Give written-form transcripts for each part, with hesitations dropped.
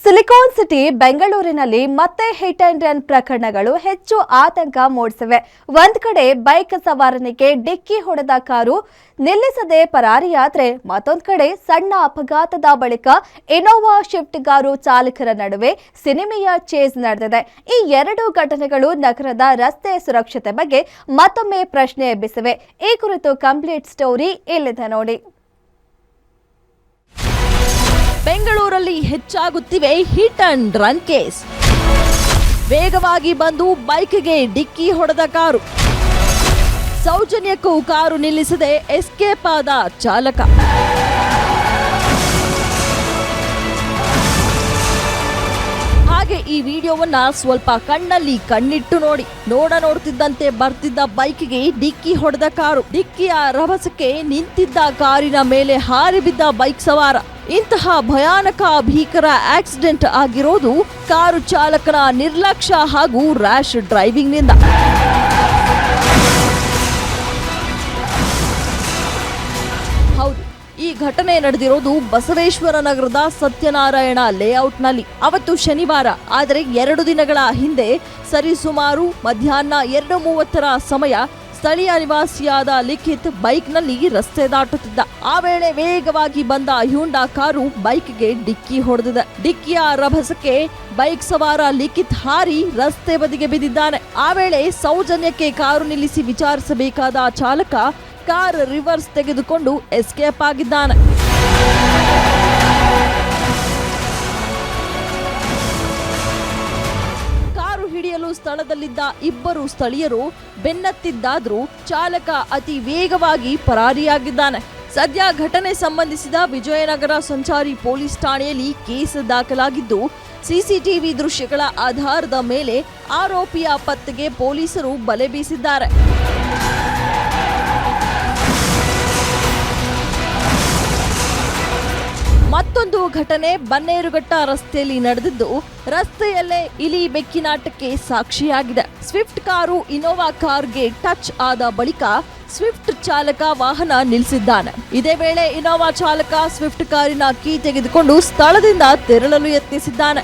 Silicon city ಬೆಂಗಳೂರಿನಲ್ಲಿ ಮತ್ತೆ hit and run ಪ್ರಕರಣಗಳು ಹೆಚ್ಚು ಆತಂಕ ಮೂಡಿಸಿವೆ. ಒಂದ್ ಕಡೆ ಬೈಕ್ ಸವಾರನಿಗೆ ಡಿಕ್ಕಿ ಹೊಡೆದ ಕಾರು ನಿಲ್ಲಿಸದೆ ಪರಾರಿಯಾದ್ರೆ ಮತ್ತೊಂದು ಕಡೆ ಸಣ್ಣ ಅಪಘಾತದ ಬಳಿಕ ಇನೋವಾ ಶಿಫ್ಟ್ ಕಾರು ಚಾಲಕರ ನಡುವೆ ಸಿನಿಮೆಯ ಚೇಸ್ ನಡೆದಿದೆ. ಈ ಎರಡು ಘಟನೆಗಳು ನಗರದ ರಸ್ತೆ ಸುರಕ್ಷತೆ ಬಗ್ಗೆ ಮತ್ತೊಮ್ಮೆ ಪ್ರಶ್ನೆ ಎಬ್ಬಿಸಿವೆ. ಈ ಕುರಿತು ಕಂಪ್ಲೀಟ್ ಸ್ಟೋರಿ ಇಲ್ಲಿದೆ ನೋಡಿ. ಬೆಂಗಳೂರಲ್ಲಿ ಹೆಚ್ಚಾಗುತ್ತಿವೆ ಹಿಟ್ ಅಂಡ್ ರನ್ ಕೇಸ್. ವೇಗವಾಗಿ ಬಂದು ಬೈಕ್ಗೆ ಡಿಕ್ಕಿ ಹೊಡೆದ ಕಾರು, ಸೌಜನ್ಯಕ್ಕೂ ಕಾರು ನಿಲ್ಲಿಸದೆ ಎಸ್ಕೇಪ್ ಆದ ಚಾಲಕ. ಹಾಗೆ ಈ ವಿಡಿಯೋವನ್ನ ಸ್ವಲ್ಪ ಕಣ್ಣಲ್ಲಿ ಕಣ್ಣಿಟ್ಟು ನೋಡಿ. ನೋಡ್ತಿದ್ದಂತೆ ಬರ್ತಿದ್ದ ಬೈಕ್ಗೆ ಡಿಕ್ಕಿ ಹೊಡೆದ ಕಾರು, ಡಿಕ್ಕಿಯ ರಭಸಕ್ಕೆ ನಿಂತಿದ್ದ ಕಾರಿನ ಮೇಲೆ ಹಾರಿ ಬಿದ್ದ ಬೈಕ್ ಸವಾರ. ಇಂತಹ ಭಯಾನಕ ಭೀಕರ ಆಕ್ಸಿಡೆಂಟ್ ಆಗಿರೋದು ಕಾರು ಚಾಲಕನ ನಿರ್ಲಕ್ಷ್ಯ ಹಾಗೂ ರ್ಯಾಶ್ ಡ್ರೈವಿಂಗ್ನಿಂದ. ಹೌದು, ಈ ಘಟನೆ ನಡೆದಿರೋದು ಬಸವೇಶ್ವರ ನಗರದ ಸತ್ಯನಾರಾಯಣ ಲೇಔಟ್ನಲ್ಲಿ. ಅವತ್ತು ಶನಿವಾರ. ಆದರೆ 2 ದಿನಗಳ ಹಿಂದೆ ಸರಿಸುಮಾರು ಮಧ್ಯಾಹ್ನ 2:30 ಸಮಯ ಸ್ಥಳೀಯ ನಿವಾಸಿಯಾದ ಲಿಖಿತ್ ಬೈಕ್ನಲ್ಲಿ ರಸ್ತೆ ದಾಟುತ್ತಿದ್ದ. ಆ ವೇಳೆ ವೇಗವಾಗಿ ಬಂದ ಹ್ಯುಂಡಾ ಕಾರು ಬೈಕ್ಗೆ ಡಿಕ್ಕಿ ಹೊಡೆದಿದೆ. ಡಿಕ್ಕಿಯ ರಭಸಕ್ಕೆ ಬೈಕ್ ಸವಾರ ಲಿಖಿತ್ ಹಾರಿ ರಸ್ತೆ ಬದಿಗೆ ಬಿದ್ದಿದ್ದಾನೆ. ಆ ವೇಳೆ ಸೌಜನ್ಯಕ್ಕೆ ಕಾರು ನಿಲ್ಲಿಸಿ ವಿಚಾರಿಸಬೇಕಾದ ಚಾಲಕ ಕಾರ್ ರಿವರ್ಸ್ ತೆಗೆದುಕೊಂಡು ಎಸ್ಕೇಪ್ ಆಗಿದ್ದಾನೆ. ಕಾರು ಹಿಡಿಯಲು ಸ್ಥಳದಲ್ಲಿದ್ದ 2 ಸ್ಥಳೀಯರು ಬೆನ್ನತ್ತಿದ್ದಾದ್ರೂ ಚಾಲಕ ಅತಿ ವೇಗವಾಗಿ ಪರಾರಿಯಾಗಿದ್ದಾನೆ. ಸದ್ಯ ಘಟನೆ ಸಂಬಂಧಿಸಿದ ವಿಜಯನಗರ ಸಂಚಾರಿ ಪೊಲೀಸ್ ಠಾಣೆಯಲ್ಲಿ ಕೇಸ್ ದಾಖಲಾಗಿದ್ದು, ಸಿಸಿಟಿವಿ ದೃಶ್ಯಗಳ ಆಧಾರದ ಮೇಲೆ ಆರೋಪಿಯ ಪತ್ತೆಗೆ ಪೊಲೀಸರು ಬಲೆ ಬೀಸಿದ್ದಾರೆ. ಮತ್ತೊಂದು ಘಟನೆ ಬನ್ನೇರುಘಟ್ಟ ರಸ್ತೆಯಲ್ಲಿ ನಡೆದಿದ್ದು, ರಸ್ತೆಯಲ್ಲೇ ಇಲಿ ಬೆಕ್ಕಿನಾಟಕ್ಕೆ ಸಾಕ್ಷಿಯಾಗಿದೆ. ಸ್ವಿಫ್ಟ್ ಕಾರು ಇನೋವಾ ಕಾರ್ಗೆ ಟಚ್ ಆದ ಬಳಿಕ ಸ್ವಿಫ್ಟ್ ಚಾಲಕ ವಾಹನ ನಿಲ್ಲಿಸಿದ್ದಾನೆ. ಇದೇ ವೇಳೆ ಇನೋವಾ ಚಾಲಕ ಸ್ವಿಫ್ಟ್ ಕಾರಿನ ಕೀ ತೆಗೆದುಕೊಂಡು ಸ್ಥಳದಿಂದ ತೆರಳಲು ಯತ್ನಿಸಿದ್ದಾನೆ.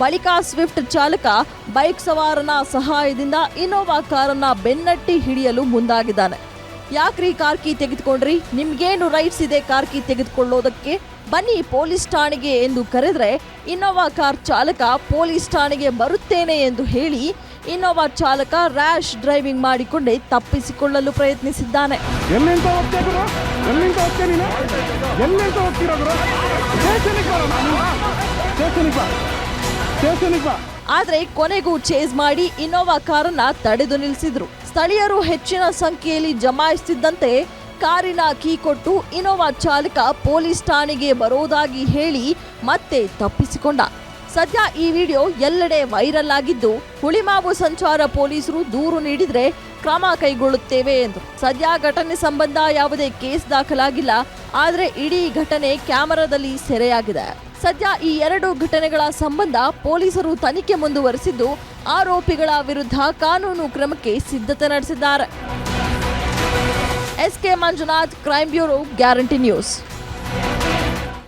ಬಳಿಕ ಸ್ವಿಫ್ಟ್ ಚಾಲಕ ಬೈಕ್ ಸವಾರನ ಸಹಾಯದಿಂದ ಇನೋವಾ ಕಾರನ್ನ ಬೆನ್ನಟ್ಟಿ ಹಿಡಿಯಲು ಮುಂದಾಗಿದ್ದಾನೆ. ಯಾಕ್ರಿ ಕಾರ್ ಕೀ ತೆಗೆದುಕೊಂಡ್ರಿ? ನಿಮ್ಗೇನು ರೈಟ್ಸ್ ಇದೆ ಕಾರ್ ಕೀ ತೆಗೆದುಕೊಳ್ಳೋದಕ್ಕೆ? ಬನ್ನಿ ಪೊಲೀಸ್ ಠಾಣೆಗೆ ಎಂದು ಕರೆದ್ರೆ ಇನೋವಾ ಕಾರ್ ಚಾಲಕ ಪೊಲೀಸ್ ಠಾಣೆಗೆ ಬರುತ್ತೇನೆ ಎಂದು ಹೇಳಿ ಇನೋವಾ ಚಾಲಕ ರ್ಯಾಶ್ ಡ್ರೈವಿಂಗ್ ಮಾಡಿಕೊಂಡೇ ತಪ್ಪಿಸಿಕೊಳ್ಳಲು ಪ್ರಯತ್ನಿಸಿದ್ದಾನೆ. ಆದ್ರೆ ಕೊನೆಗೂ ಚೇಸ್ ಮಾಡಿ ಇನೋವಾ ಕಾರನ್ನ ತಡೆದು ನಿಲ್ಲಿಸಿದ್ರು. ಸ್ಥಳೀಯರು ಹೆಚ್ಚಿನ ಸಂಖ್ಯೆಯಲ್ಲಿ ಜಮಾಯಿಸುತ್ತಿದ್ದಂತೆ ಕಾರಿನ ಕೀ ಕೊಟ್ಟು ಇನೋವಾ ಚಾಲಕ ಪೊಲೀಸ್ ಠಾಣೆಗೆ ಬರೋದಾಗಿ ಹೇಳಿ ಮತ್ತೆ ತಪ್ಪಿಸಿಕೊಂಡ. ಸದ್ಯ ಈ ವಿಡಿಯೋ ಎಲ್ಲೆಡೆ ವೈರಲ್ ಆಗಿದ್ದು, ಹುಳಿಮಾವು ಸಂಚಾರ ಪೊಲೀಸರು ದೂರು ನೀಡಿದ್ರೆ ಕ್ರಮ ಕೈಗೊಳ್ಳುತ್ತೇವೆ ಎಂದು. ಸದ್ಯ ಘಟನೆ ಸಂಬಂಧ ಯಾವುದೇ ಕೇಸ್ ದಾಖಲಾಗಿಲ್ಲ. ಆದರೆ ಇಡೀ ಘಟನೆ ಕ್ಯಾಮೆರಾದಲ್ಲಿ ಸೆರೆಯಾಗಿದೆ. ಸದ್ಯ ಈ 2 ಘಟನೆಗಳ ಸಂಬಂಧ ಪೊಲೀಸರು ತನಿಖೆ ಮುಂದುವರೆಸಿದ್ದು, ಆರೋಪಿಗಳ ವಿರುದ್ಧ ಕಾನೂನು ಕ್ರಮಕ್ಕೆ ಸಿದ್ಧತೆ ನಡೆಸಿದ್ದಾರೆ. SK Manjunath, crime bureau, guarantee news.